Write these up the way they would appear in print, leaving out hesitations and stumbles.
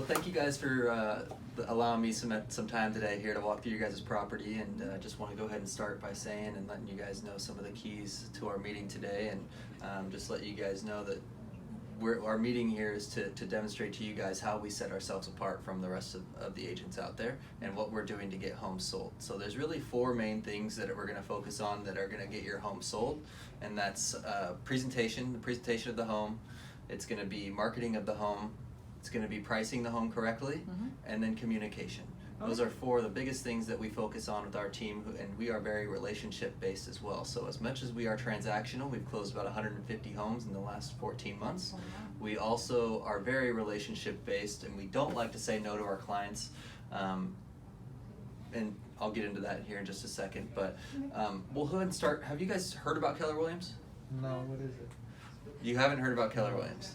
Well, thank you guys for allowing me some time today here to walk through your guys' property, and just want to go ahead and start by saying and letting you guys know some of the keys to our meeting today, and just let you guys know that our meeting here is to demonstrate to you guys how we set ourselves apart from the rest of the agents out there and what we're doing to get homes sold. So there's really four main things that we're going to focus on that are going to get your home sold, and that's the presentation of the home. It's going to be marketing of the home. It's going to be pricing the home correctly, and then communication. Those are four of the biggest things that we focus on with our team, and we are very relationship based as well. So as much as we are transactional, we've closed about 150 homes in the last 14 months. We also are very relationship based, and we don't like to say no to our clients. And I'll get into that here in just a second, but we'll go ahead and start. Have you guys heard about Keller Williams? No, what is it? You haven't heard about Keller Williams?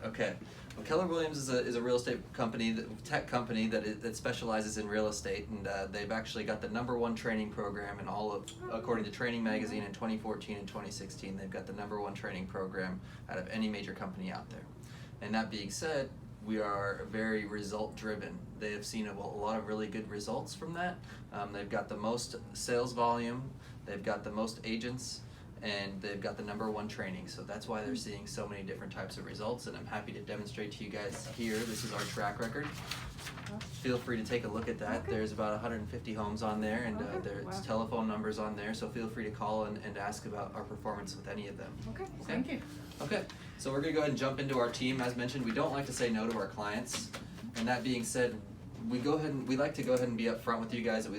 Okay. Well, Keller Williams is a real estate company, tech company that specializes in real estate, and they've actually got the #1 training program in all of, according to Training Magazine in 2014 and 2016, they've got the #1 training program out of any major company out there. And that being said, we are very result driven. They have seen a lot of really good results from that. They've got the most sales volume, they've got the most agents, and they've got the #1 training. So that's why they're seeing so many different types of results, and I'm happy to demonstrate to you guys here. This is our track record. Feel free to take a look at that. Okay. There's about 150 homes on there, and Okay. there's Wow. telephone numbers on there, so feel free to call and ask about our performance with any of them. Okay, thank you. Okay, so we're gonna go ahead and jump into our team. As mentioned, we don't like to say no to our clients, and that being said, we like to go ahead and be upfront with you guys that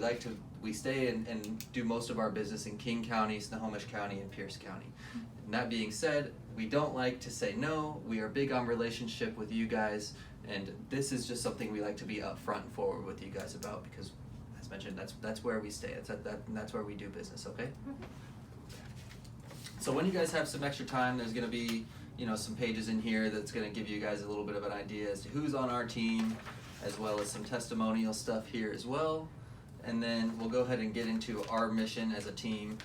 we stay and do most of our business in King County, Snohomish County, and Pierce County. And that being said, we don't like to say no. We are big on relationship with you guys, and this is just something we like to be upfront and forward with you guys about, because as mentioned, that's where we stay. That's where we do business, okay? So when you guys have some extra time, there's gonna be, some pages in here that's gonna give you guys a little bit of an idea as to who's on our team, as well as some testimonial stuff here as well. And then we'll go ahead and get into our mission as a team,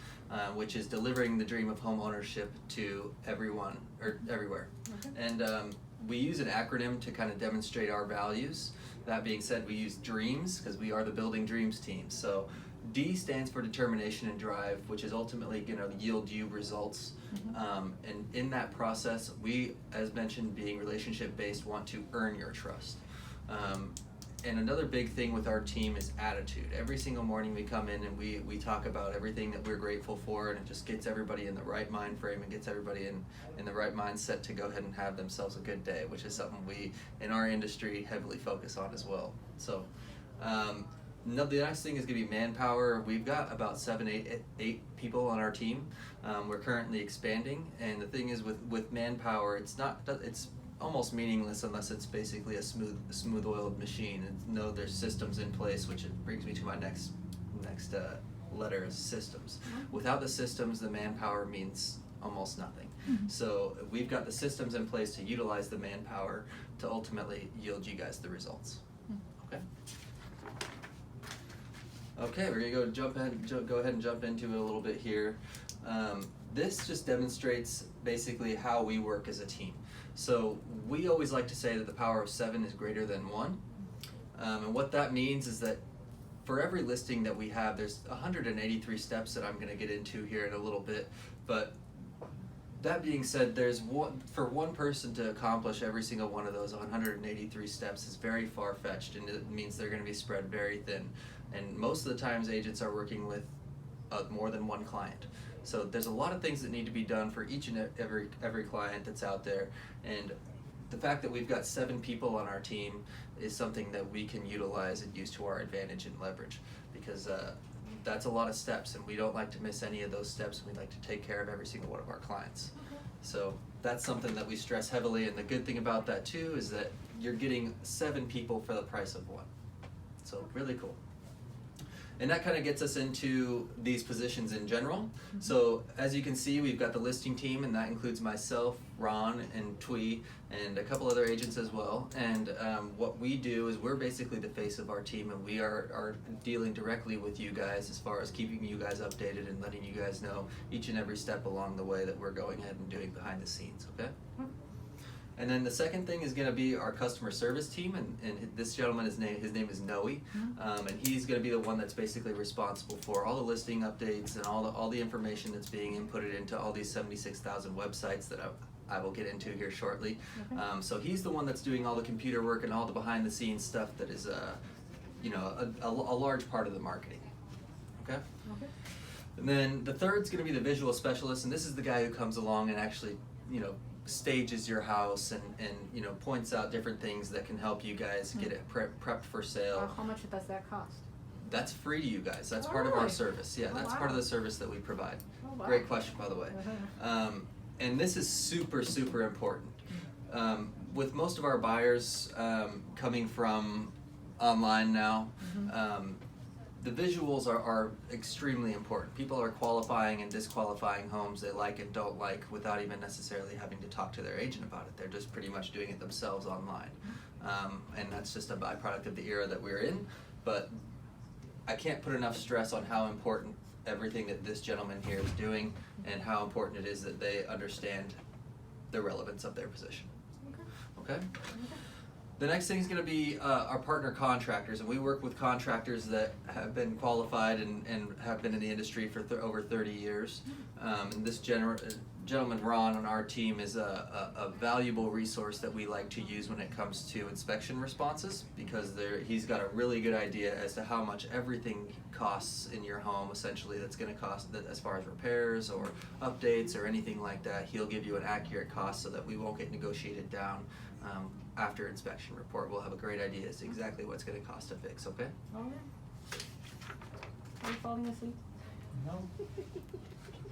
which is delivering the dream of home ownership to everyone, or everywhere. Okay. And we use an acronym to kind of demonstrate our values. That being said, we use DREAMS because we are the Building Dreams team. So D stands for determination and drive, which is ultimately going to yield you results. And in that process, we, as mentioned, being relationship based, want to earn your trust. And another big thing with our team is attitude. Every single morning we come in and we talk about everything that we're grateful for, and it just gets everybody in the right mind frame and gets everybody in the right mindset to go ahead and have themselves a good day, which is something we, in our industry, heavily focus on as well. So, the next thing is going to be manpower. We've got about 8 people on our team. We're currently expanding, and the thing is with manpower, it's almost meaningless unless it's basically a smooth oiled machine. And there's systems in place, which it brings me to my next letter is systems. Without the systems, the manpower means almost nothing. So we've got the systems in place to utilize the manpower to ultimately yield you guys the results. Okay, we're gonna go ahead and jump into it a little bit here. This just demonstrates basically how we work as a team. So we always like to say that the power of 7 is greater than 1. And what that means is that for every listing that we have, there's 183 steps that I'm going to get into here in a little bit. But that being said, for one person to accomplish every single one of those 183 steps is very far-fetched, and it means they're going to be spread very thin. And most of the times agents are working with more than one client. So there's a lot of things that need to be done for each and every client that's out there, and the fact that we've got 7 people on our team is something that we can utilize and use to our advantage and leverage, because that's a lot of steps, and we don't like to miss any of those steps. We like to take care of every single one of our clients. So that's something that we stress heavily, and the good thing about that too is that you're getting 7 people for the price of 1. So really cool. And that kind of gets us into these positions in general. So as you can see, we've got the listing team, and that includes myself, Ron, and Twee, and a couple other agents as well. And what we do is we're basically the face of our team, and we are dealing directly with you guys as far as keeping you guys updated and letting you guys know each and every step along the way that we're going ahead and doing behind the scenes, okay? And then the second thing is going to be our customer service team, and this gentleman, his name is Noe, and he's going to be the one that's basically responsible for all the listing updates and all the information that's being inputted into all these 76,000 websites that I will get into here shortly. Okay. So he's the one that's doing all the computer work and all the behind the scenes stuff that is a large part of the marketing. Okay. Okay. And then the third's going to be the visual specialist, and this is the guy who comes along and actually, stages your house and points out different things that can help you guys get it prepped for sale. How much does that cost? That's free to you guys. That's Oh, part of our really? service. Yeah, Oh, that's wow. part of the service that we provide. Oh, wow. Great question, by the way. And this is super, super important. With most of our buyers coming from online now, the visuals are extremely important. People are qualifying and disqualifying homes they like and don't like without even necessarily having to talk to their agent about it. They're just pretty much doing it themselves online. And that's just a byproduct of the era that we're in. But I can't put enough stress on how important everything that this gentleman here is doing and how important it is that they understand the relevance of their position. Okay? The next thing is going to be our partner contractors, and we work with contractors that have been qualified and have been in the industry for over 30 years. And this gentleman, Ron, on our team is a valuable resource that we like to use when it comes to inspection responses, because he's got a really good idea as to how much everything costs in your home, essentially, that's going to cost as far as repairs or updates or anything like that. He'll give you an accurate cost so that we won't get negotiated down. After inspection report, we'll have a great idea as to exactly what's going to cost to fix, okay? All right. Are you falling asleep? No. Keeping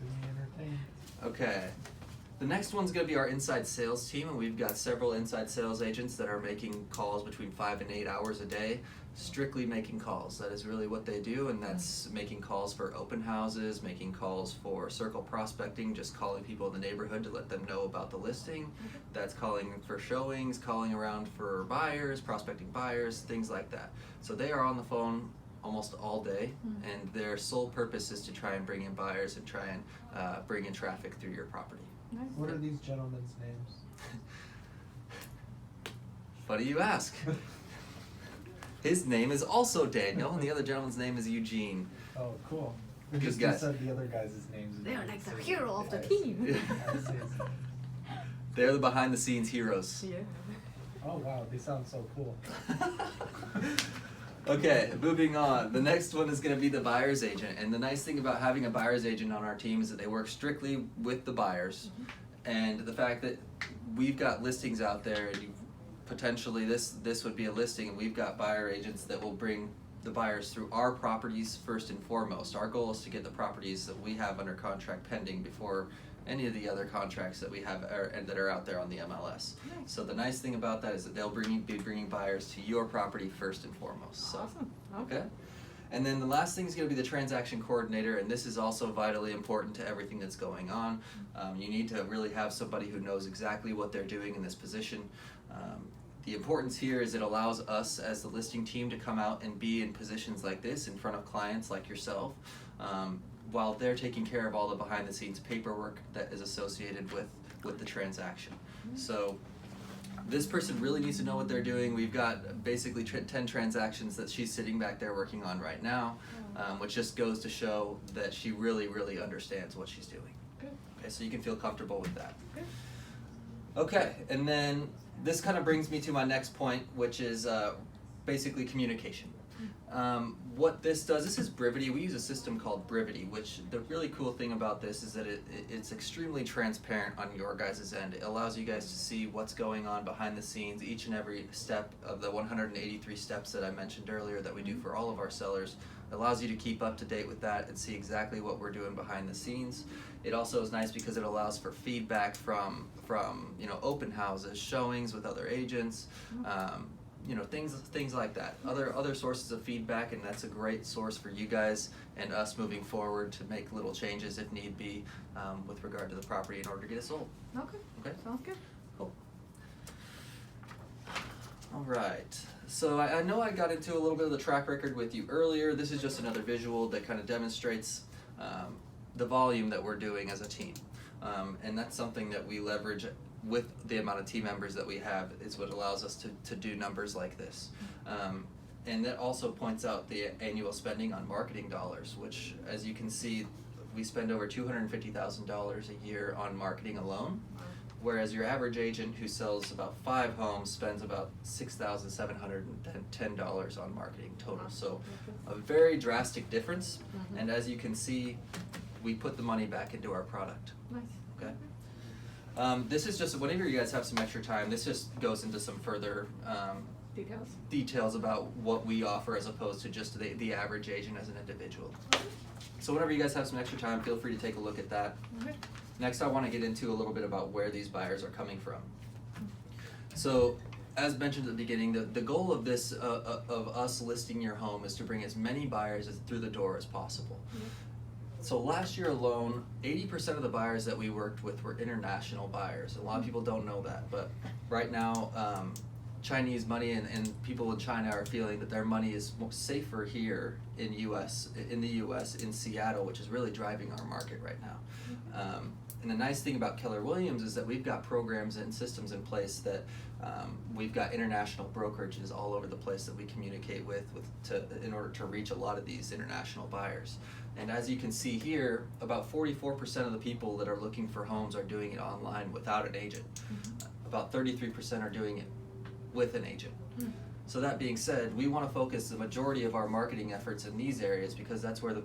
me entertained. Okay. The next one's going to be our inside sales team, and we've got several inside sales agents that are making calls between 5 and 8 hours a day, strictly making calls. That is really what they do, and that's making calls for open houses, making calls for circle prospecting, just calling people in the neighborhood to let them know about the listing. That's calling for showings, calling around for buyers, prospecting buyers, things like that. So they are on the phone almost all day, and their sole purpose is to try and bring in buyers and try and bring in traffic through your property. Nice. What are these gentlemen's names? Funny you ask. His name is also Daniel, and the other gentleman's name is Eugene. Oh, cool. Good Because guess. you said the other guys' names. They are like the So- hero of the I team. see. I see. They're the behind the scenes heroes. Yeah. Oh wow, they sound so cool. Okay, moving on. The next one is going to be the buyer's agent. And the nice thing about having a buyer's agent on our team is that they work strictly with the buyers. And the fact that we've got listings out there, and potentially this would be a listing, and we've got buyer agents that will bring the buyers through our properties first and foremost. Our goal is to get the properties that we have under contract pending before any of the other contracts that we have and that are out there on the MLS. Nice. So the nice thing about that is that they'll be bringing buyers to your property first and foremost. So, Awesome. okay. And then the last thing is going to be the transaction coordinator, and this is also vitally important to everything that's going on. You need to really have somebody who knows exactly what they're doing in this position. The importance here is it allows us as the listing team to come out and be in positions like this in front of clients like yourself, while they're taking care of all the behind the scenes paperwork that is associated with the transaction. So this person really needs to know what they're doing. We've got basically 10 transactions that she's sitting back there working on right now, which just goes to show that she really, really understands what she's doing. Good. Okay, so you can feel comfortable with that. Good. Okay, and then this kind of brings me to my next point, which is basically communication. What this does, this is Brivity. We use a system called Brivity, which the really cool thing about this is that it's extremely transparent on your guys' end. It allows you guys to see what's going on behind the scenes, each and every step of the 183 steps that I mentioned earlier that we do for all of our sellers. It allows you to keep up to date with that and see exactly what we're doing behind the scenes. It also is nice because it allows for feedback from open houses, showings with other agents, things like that. Other sources of feedback, and that's a great source for you guys and us moving forward to make little changes if need be with regard to the property in order to get it sold. Okay. Okay. Sounds good. Cool. All right. So I know I got into a little bit of the track record with you earlier. This is just another visual that kind of demonstrates the volume that we're doing as a team. And that's something that we leverage with the amount of team members that we have is what allows us to do numbers like this. And that also points out the annual spending on marketing dollars, which, as you can see, we spend over $250,000 a year on marketing alone, whereas your average agent who sells about 5 homes spends about $6,710 on marketing total. So a very drastic difference, and as you can see, we put the money back into our product. Nice. Okay. This is just, whenever you guys have some extra time, this just goes into some further Details. about what we offer as opposed to just the average agent as an individual. So whenever you guys have some extra time, feel free to take a look at that. Okay. Next, I want to get into a little bit about where these buyers are coming from. So, as mentioned at the beginning, the goal of this, of us listing your home, is to bring as many buyers through the door as possible. So last year alone, 80% of the buyers that we worked with were international buyers. A lot of people don't know that, but right now, Chinese money and people in China are feeling that their money is safer here in the U.S. in Seattle, which is really driving our market right now. And the nice thing about Keller Williams is that we've got programs and systems in place that we've got international brokerages all over the place that we communicate with in order to reach a lot of these international buyers. And as you can see here, about 44% of the people that are looking for homes are doing it online without an agent. About 33% are doing it with an agent. So that being said, we want to focus the majority of our marketing efforts in these areas because that's where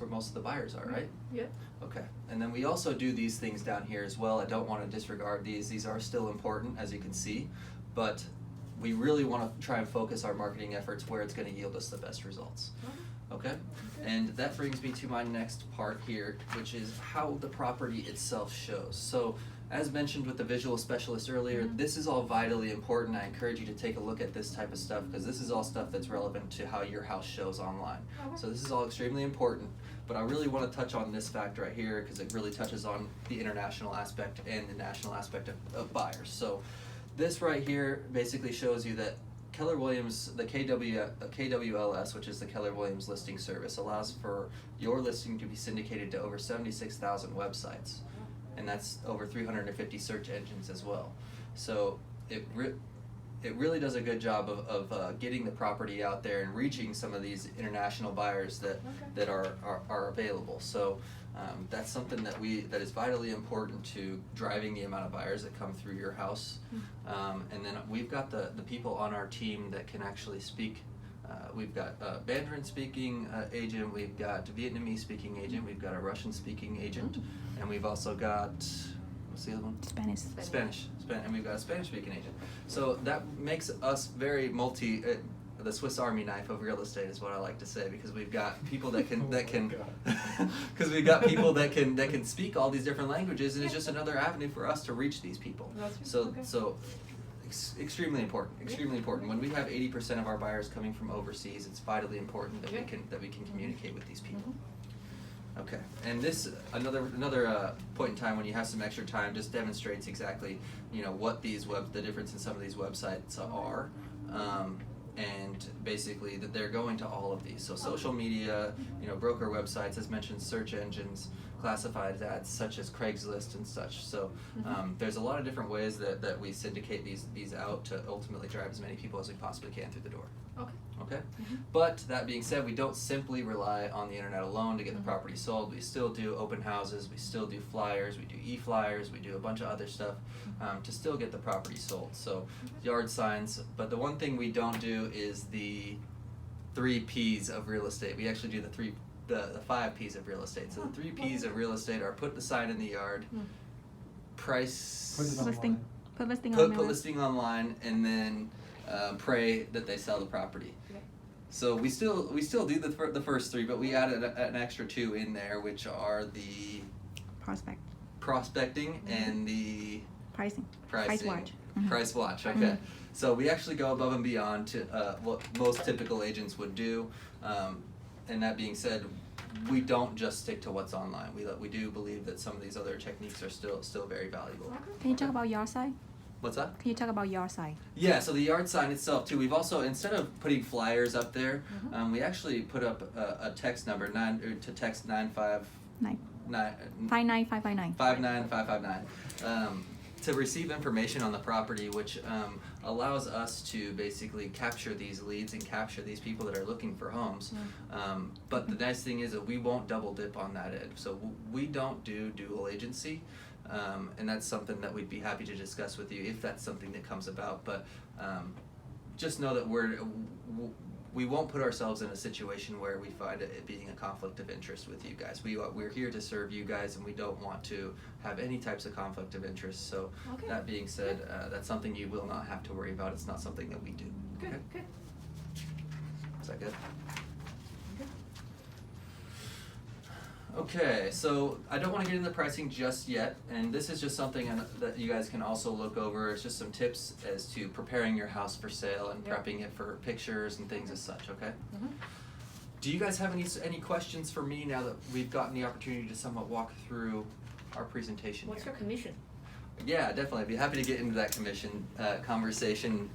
most of the buyers are, right? Yeah. Okay. And then we also do these things down here as well. I don't want to disregard these. These are still important, as you can see, but we really want to try and focus our marketing efforts where it's going to yield us the best results. Okay? And that brings me to my next part here, which is how the property itself shows. So, as mentioned with the visual specialist earlier, this is all vitally important. I encourage you to take a look at this type of stuff because this is all stuff that's relevant to how your house shows online. So this is all extremely important, but I really want to touch on this fact right here because it really touches on the international aspect and the national aspect of buyers. So this right here basically shows you that Keller Williams, the KWLS, which is the Keller Williams Listing Service, allows for your listing to be syndicated to over 76,000 websites. And that's over 350 search engines as well. So it really does a good job of getting the property out there and reaching some of these international buyers that are available. So that's something that is vitally important to driving the amount of buyers that come through your house. And then we've got the people on our team that can actually speak. We've got a Mandarin speaking agent, we've got a Vietnamese speaking agent, we've got a Russian speaking agent, and we've also got, what's the other one? Spanish, and we've got a Spanish speaking agent. So that makes us very the Swiss Army knife of real estate is what I like to say, because we've got people that can because we've got people that can speak all these different languages, and it's just another avenue for us to reach these people. So extremely important. When we have 80% of our buyers coming from overseas, it's vitally important that we can communicate with these people. Okay, and this another point in time when you have some extra time just demonstrates exactly what the difference in some of these websites are, and basically that they're going to all of these. So social media, broker websites, as mentioned, search engines, classified ads such as Craigslist and such. So there's a lot of different ways that we syndicate these out to ultimately drive as many people as we possibly can through the door. Okay. But that being said, we don't simply rely on the internet alone to get the property sold. We still do open houses, we still do flyers, we do e-flyers, we do a bunch of other stuff to still get the property sold. So yard signs, but the one thing we don't do is the 3 P's of real estate. We actually do the 5 P's of real estate. So the 3 P's of real estate are put the sign in the yard, price, Put listing online, and then pray that they sell the property. So we still do the first 3, but we added an extra 2 in there, which are the prospecting and the pricing. Price watch. Okay. So we actually go above and beyond to what most typical agents would do. And that being said, we don't just stick to what's online. We do believe that some of these other techniques are still very valuable. Can you talk about yard sign? What's that? Can you talk about yard sign? Yeah, so the yard sign itself too. We've also, instead of putting flyers up there, we actually put up a text number to text 59559. to receive information on the property, which allows us to basically capture these leads and capture these people that are looking for homes. But the nice thing is that we won't double dip on that end. So we don't do dual agency, and that's something that we'd be happy to discuss with you if that's something that comes about. But just know that we won't put ourselves in a situation where we find it being a conflict of interest with you guys. We're here to serve you guys, and we don't want to have any types of conflict of interest. So Okay. that being said, that's something you will not have to worry about. It's not something that we do. Good, Okay? good. Is that good? Good. Okay, so I don't want to get into pricing just yet, and this is just something that you guys can also look over. It's just some tips as to preparing your house for sale and Yep. prepping it for pictures and things as such, okay? Mhm. Do you guys have any questions for me now that we've gotten the opportunity to somewhat walk through our presentation What's here? your commission? Yeah, definitely. I'd be happy to get into that commission conversation.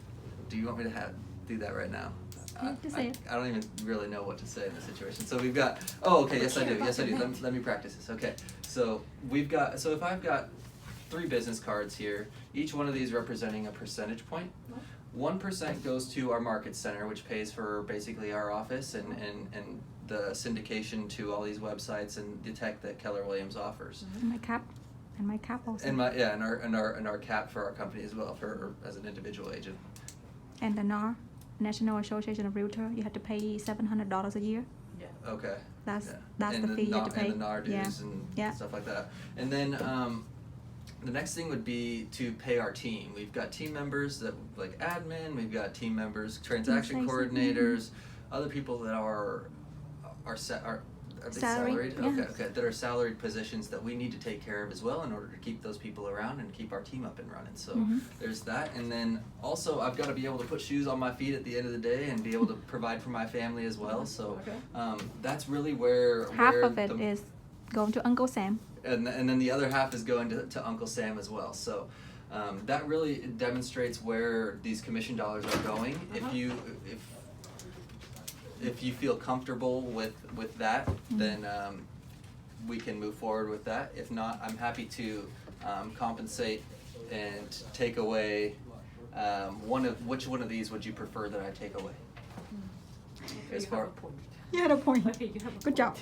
Do you want me to do that right now? Yeah, just say it. I don't even really know what to say in this situation. So we've got, oh, okay, yes I do, yes I do. Let me practice this. Okay, so if I've got 3 business cards here, each one of these representing a percentage point. 1% goes to our market center, which pays for basically our office and the syndication to all these websites and the tech that Keller Williams offers. And my cap also. And our cap for our company as well, for as an individual agent. And the NAR, National Association of Realtor, you have to pay $700 a year. Yeah. Okay. That's Yeah. that's And the fee you have to pay. And the NAR dues Yeah. and Yeah. stuff like that. And then the next thing would be to pay our team. We've got team members that like admin, we've got team members, transaction Facing, coordinators, other people that are they Salaried, salaried? yeah. Okay, that are salaried positions that we need to take care of as well in order to keep those people around and keep our team up and running. So Mhm. there's that, and then also I've got to be able to put shoes on my feet at the end of the day and be able to provide for my family as well. So Okay. that's really where Half where of it is going to Uncle Sam. and then the other half is going to Uncle Sam as well. So that really demonstrates where these commission dollars are going. If you feel comfortable with that, then we can move forward with that. If not, I'm happy to compensate and take away which one of these would you prefer that I take away? Okay, As you far- have a point. You had a point. Okay, you have a Good job. point.